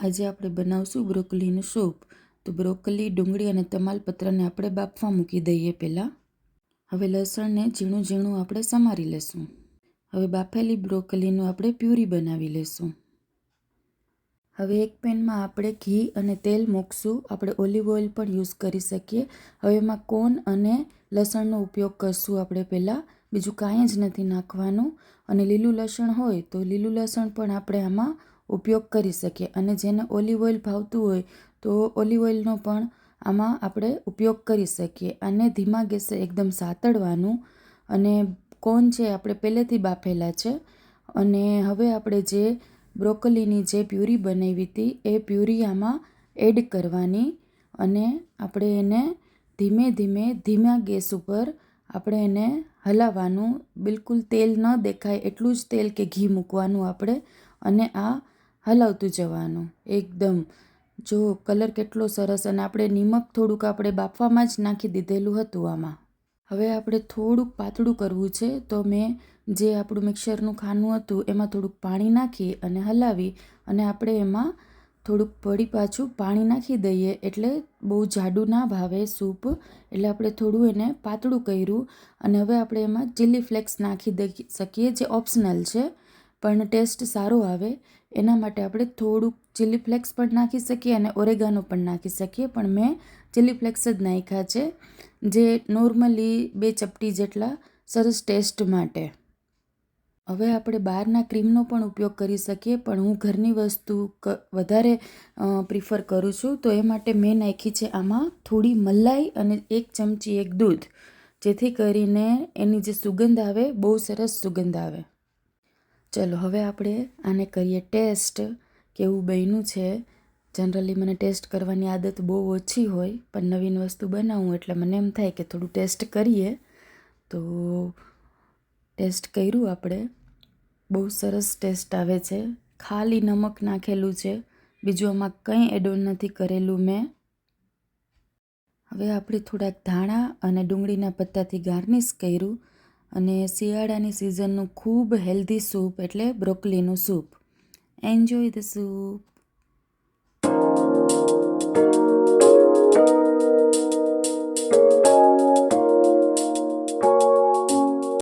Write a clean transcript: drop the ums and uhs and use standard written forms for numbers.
આજે આપણે બનાવશું બ્રોકોલીનું સૂપ. તો બ્રોકોલી, ડુંગળી અને તમાલપત્રને આપણે બાફવા મૂકી દઈએ પહેલાં. હવે લસણને ઝીણું ઝીણું આપણે સમારી લેશું. હવે બાફેલી બ્રોકોલીનું આપણે પ્યુરી બનાવી લેશું. હવે એક પેનમાં આપણે ઘી અને તેલ મૂકશું. આપણે ઓલિવ ઓઇલ પણ યુઝ કરી શકીએ. હવે એમાં કોર્ન અને લસણનો ઉપયોગ કરશું આપણે પહેલાં. બીજું કાંઈ જ નથી નાખવાનું. અને લીલું લસણ હોય તો લીલું લસણ પણ આપણે આમાં ઉપયોગ કરી શકીએ. અને જેને ઓલિવ ઓઇલ ભાવતું હોય તો ઓલિવ ઓઇલનો પણ આમાં આપણે ઉપયોગ કરી શકીએ. આને ધીમા ગેસે એકદમ સાતળવાનું. અને કોર્ન છે આપણે પહેલેથી બાફેલા છે. અને હવે આપણે જે બ્રોકોલીની જે પ્યુરી બનાવી હતી એ પ્યુરી આમાં એડ કરવાની. અને આપણે એને ધીમે ધીમે ધીમા ગેસ ઉપર આપણે એને હલાવવાનું. બિલકુલ તેલ ન દેખાય એટલું જ તેલ કે ઘી મૂકવાનું આપણે. અને આ હલાવતું જવાનું એકદમ. જો કલર કેટલો સરસ. અને આપણે નિમક થોડુંક આપણે બાફવામાં જ નાખી દીધેલું હતું આમાં. હવે આપણે થોડુંક પાતળું કરવું છે. તો મેં જે આપણું મિક્સરનું ખાનું હતું એમાં થોડુંક પાણી નાખી અને હલાવી અને આપણે એમાં થોડુંક વળી પાછું પાણી નાખી દઈએ. એટલે બહુ જાડું ના ભાવે સૂપ. એટલે આપણે થોડું એને પાતળું કર્યું. અને હવે આપણે એમાં ચીલી ફ્લેક્સ નાખી દઈ શકીએ, જે ઓપ્શનલ છે પણ ટેસ્ટ સારો આવે એના માટે આપણે થોડુંક ચીલી ફ્લેક્સ પણ નાખી શકીએ અને ઓરેગાનો પણ નાખી શકીએ. પણ મેં ચીલી ફ્લેક્સ જ નાખ્યા છે, જે નોર્મલી 2 ચપટી જેટલા સરસ ટેસ્ટ માટે. હવે આપણે બહારના ક્રીમનો પણ ઉપયોગ કરી શકીએ, પણ હું ઘરની વસ્તુ વધારે પ્રિફર કરું છું. તો એ માટે મેં નાખી છે આમાં થોડી મલાઈ અને 1 ચમચી એક દૂધ, જેથી કરીને એની જે સુગંધ આવે બહુ સરસ સુગંધ આવે. ચલો હવે આપણે આને કરીએ ટેસ્ટ, કેવું બન્યું છે. જનરલી મને ટેસ્ટ કરવાની આદત બહુ ઓછી હોય, પણ નવીન વસ્તુ બનાવું એટલે મને એમ થાય કે થોડું ટેસ્ટ કરીએ. તો ટેસ્ટ કર્યું આપણે. બહુ સરસ ટેસ્ટ આવે છે. ખાલી નમક નાખેલું છે, બીજું આમાં કંઈ એડ ઓન નથી કરેલું મેં. હવે આપણે થોડાક ધાણા અને ડુંગળીના પત્તાથી ગાર્નિશ કર્યું. અને શિયાળાની સિઝનનું ખૂબ હેલ્ધી સૂપ એટલે બ્રોકોલીનું સૂપ. Enjoy the soup.